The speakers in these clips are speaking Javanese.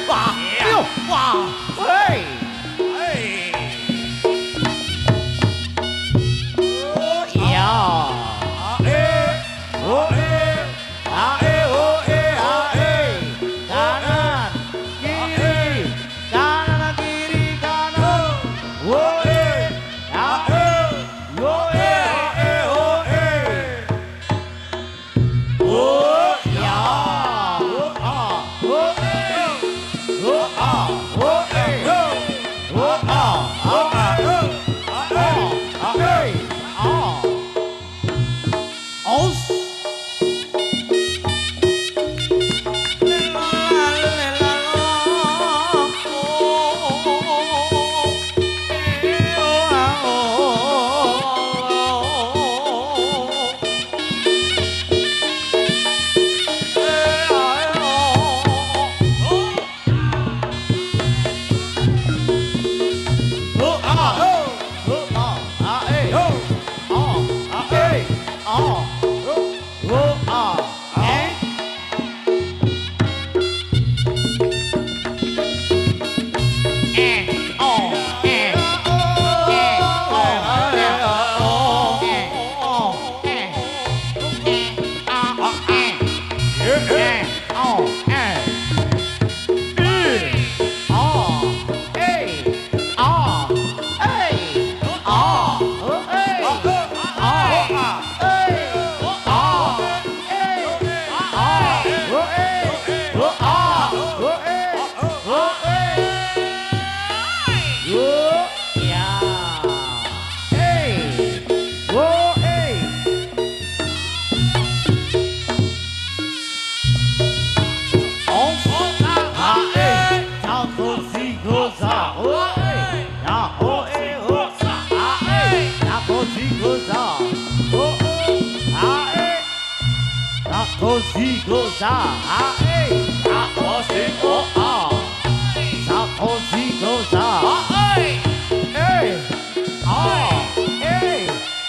哇，哎呦，哇，喂，哎，哦呀，啊哎，哦哎，啊哎哦哎啊哎，kanan kiri kanan kiri kanan, oh eh, ah eh, oh eh, oh eh, oh ya, oh ah, oh eh, oh ah, oh eh, oh ah, ah eh, ah eh,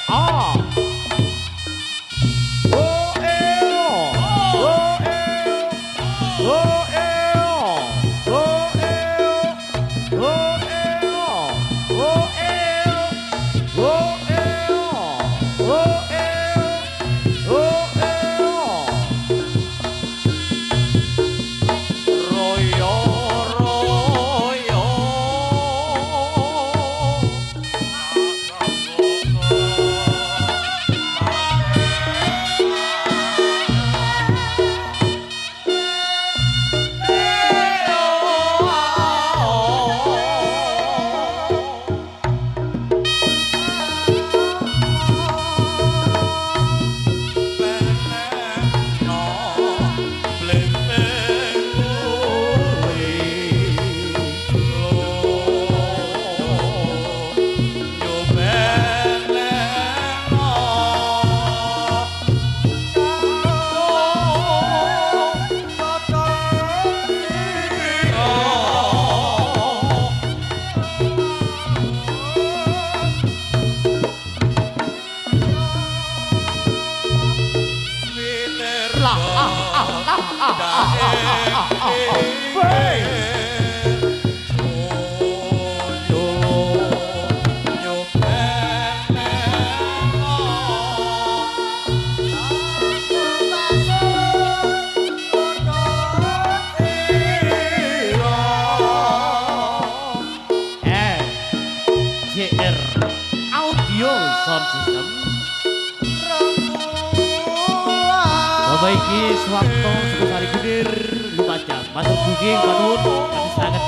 ah, oh. JR Audio Sound System. Bapak iki swakto Sukosari Gudir Lumajang. Matur booking panuwun kami sanget.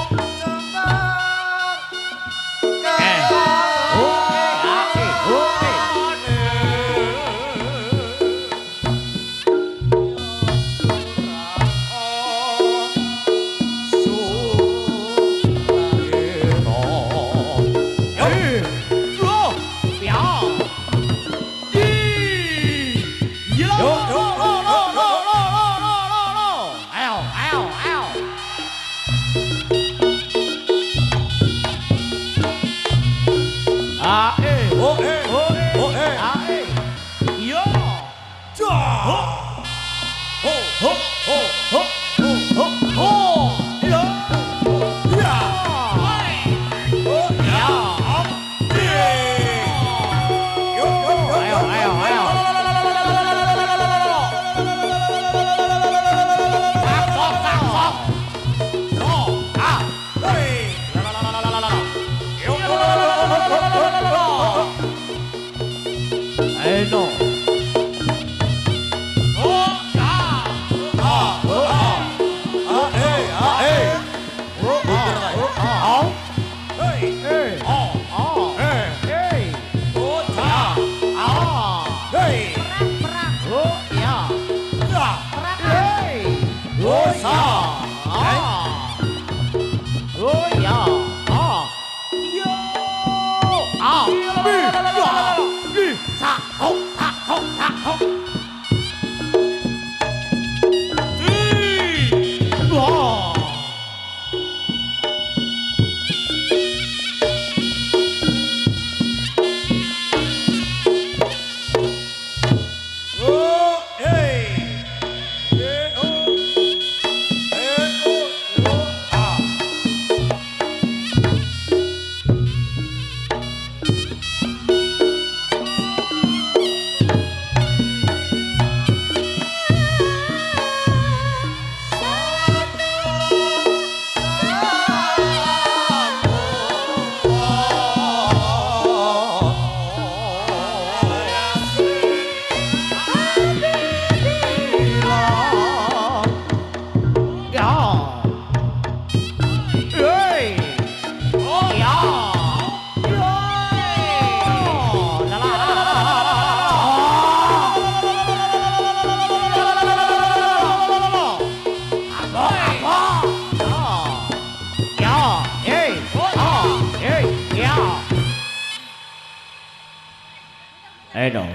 Ayo no.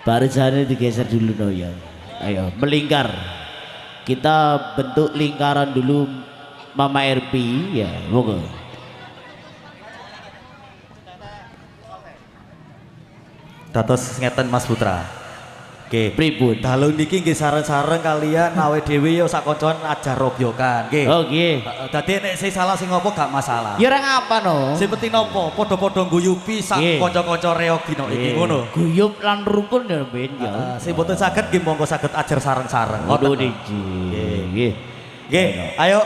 Barisannya digeser dulu no ya. Ayo melingkar. Kita bentuk lingkaran dulu Mama RP ya. Monggo. Dados ngeten Mas Putra. Nggih. Pripun? Dalu niki nggih sareng-sareng kalian nawe dhewe ya sak koncoan ajar robyokan. Nggih. Oh nggih. Dadi nek sing salah sing ngopo gak masalah. Ya ora ngapa no. Sing penting nopo? Padha-padha guyupi sak Nggih. kanca-kanca reog dina iki ngono. Guyub lan rukun ya ben ya. Sing boten saged nggih monggo saged ajar sareng-sareng. Waduh Ngoten. niki. Nggih. Nggih. Ayo.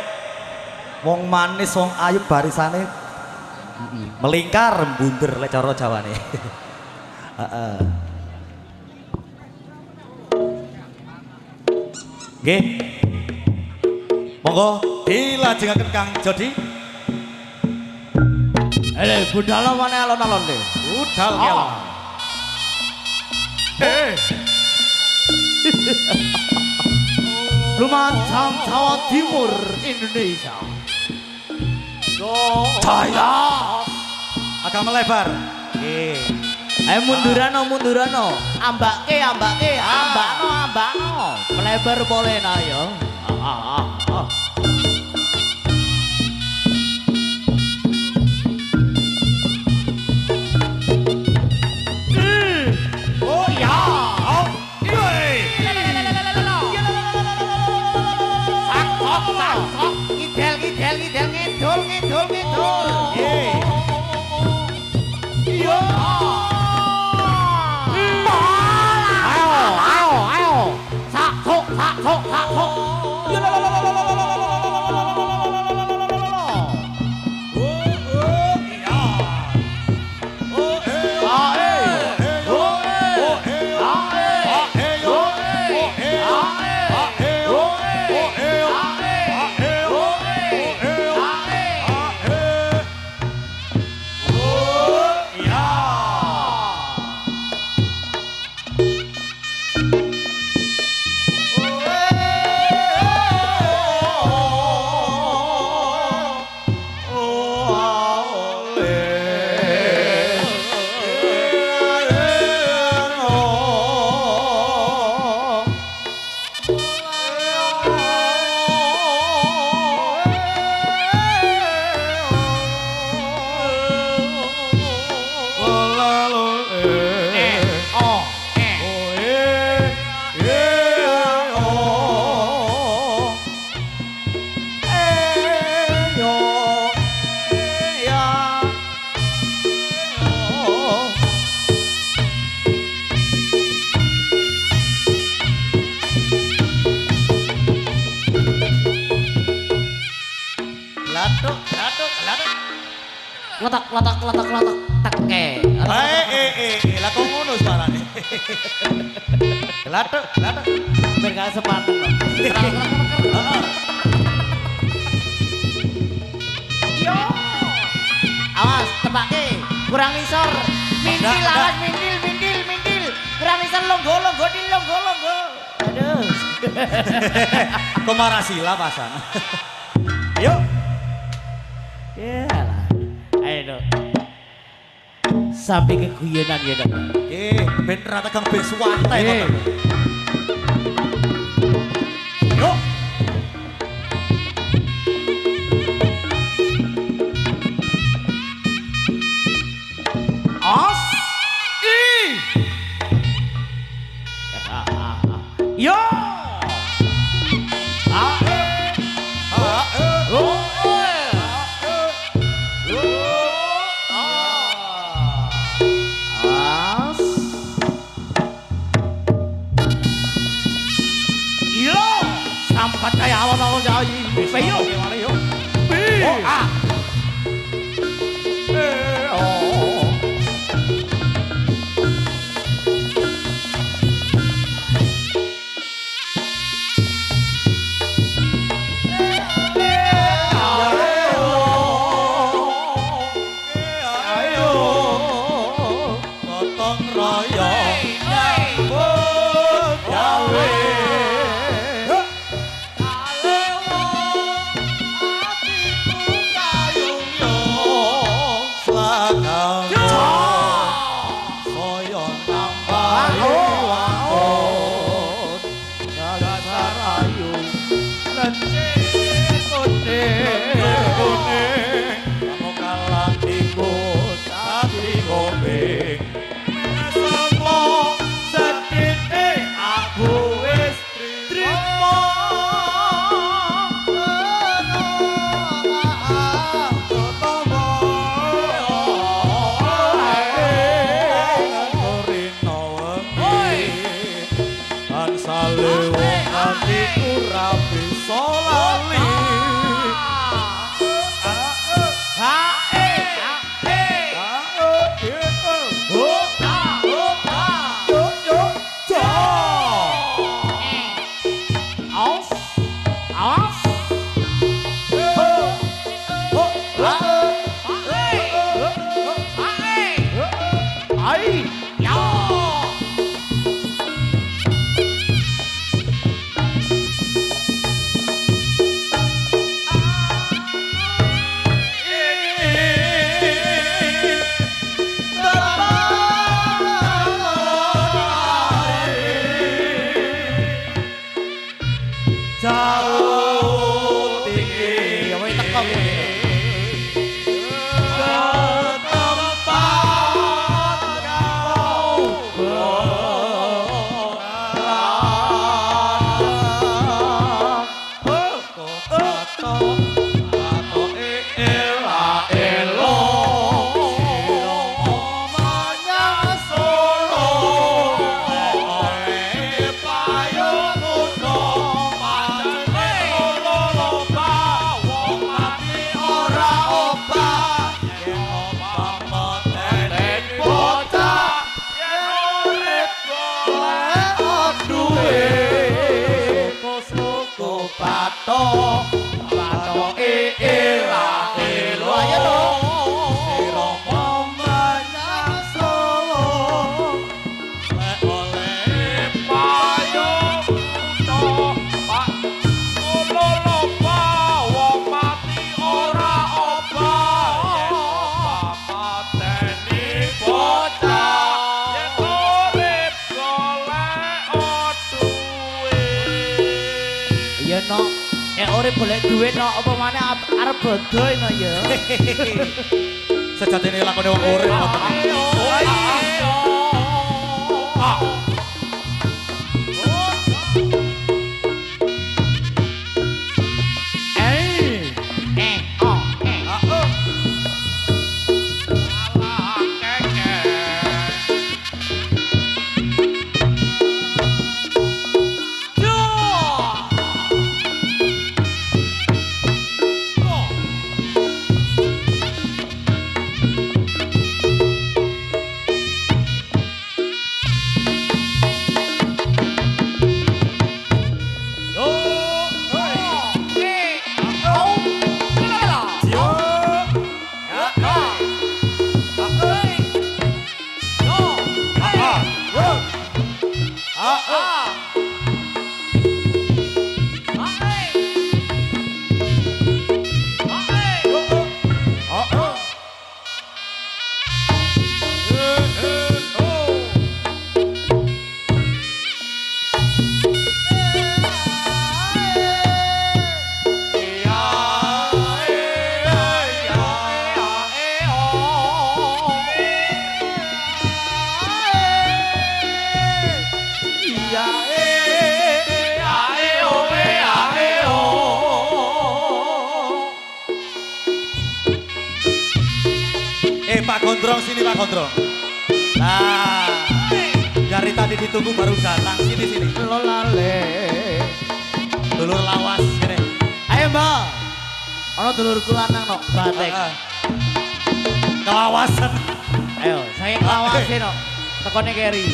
Wong manis wong ayu barisane melingkar mbunder lek cara Jawane. Heeh. Nggih. Monggo dilajengaken Kang Jody. Budal mana alon-alon deh. Budal kelo. Lumajang Jawa Timur Indonesia. Jaya. Agak melebar. Nggih. Ayo mundurano. Ambake. Ambakno. Melebar boleh na yo. Oh ya. Oh. Sok. Ngidel ngidul. Nggih. Yo. Ayo. Sak sok. Letak teke. Lah kok ngono suarane. Glathuk. Biar gak sepaneng loh. Heeh. Yo. Awas tepake. Kurang isor. Mindil awas mindil. Kurang isor longgo. Aduh. Komarasila pasan. Yuk. Yalah. Ayo dong. Sampai keguyonan ya dong. Ben rata kang ben suwantai ngoten. Yuk. Os. Yo. Sampat kayak alon-alon jai. Peyo. Urip golek duit no apa maneh arep bodoh no ya. Sejatine lakone wong urip Pak Gondrong, sini Pak Gondrong. Nah, dari tadi ditunggu baru datang. Sini. Lolale. Dulur lawas, sini. Ayo mbak. Ono dulurku lanang no, batek. Kelawasan. Ayo, saya ngelawasin no. Tekone keri.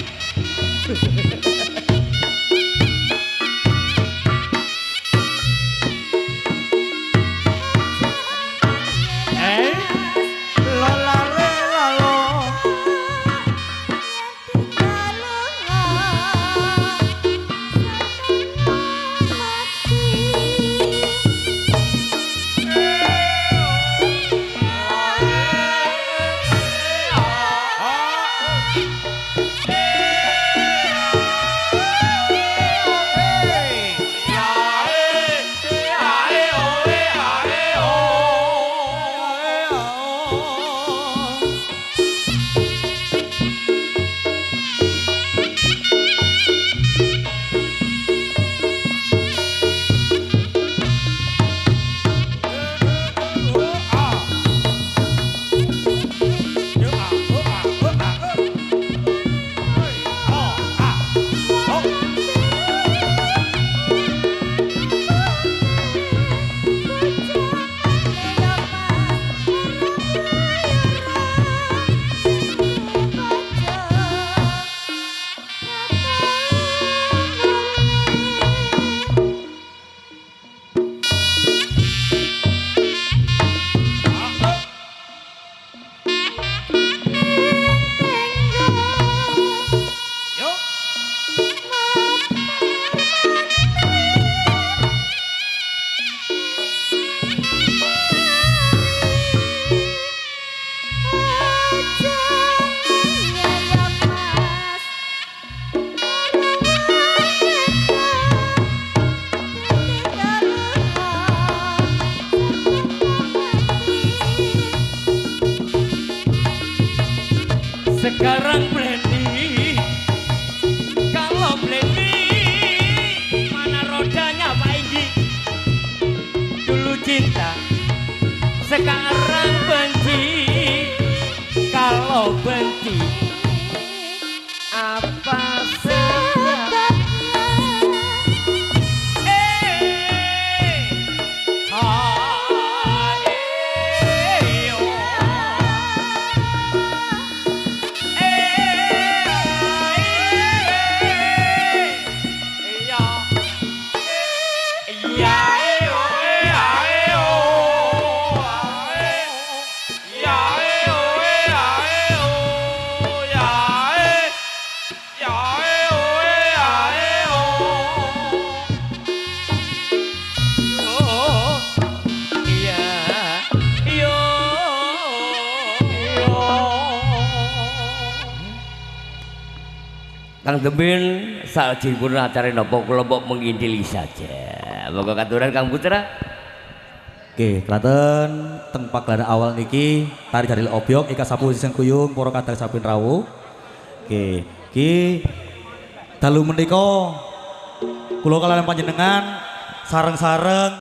Sekarang Blendy, kalau Blendy mana rodanya Pak Indi? Dulu sekarang benci kalau benci apa sebabnya Kang Demin salajengipun acara napa kula mbok mengintili saja. Monggo katuran Kang Putra. Oke, klaten teng pagelaran awal niki tari jaril obyok ika sapu sing kuyung para kadang sapin rawuh. Oke, iki dalu menika kula kaliyan panjenengan sareng-sareng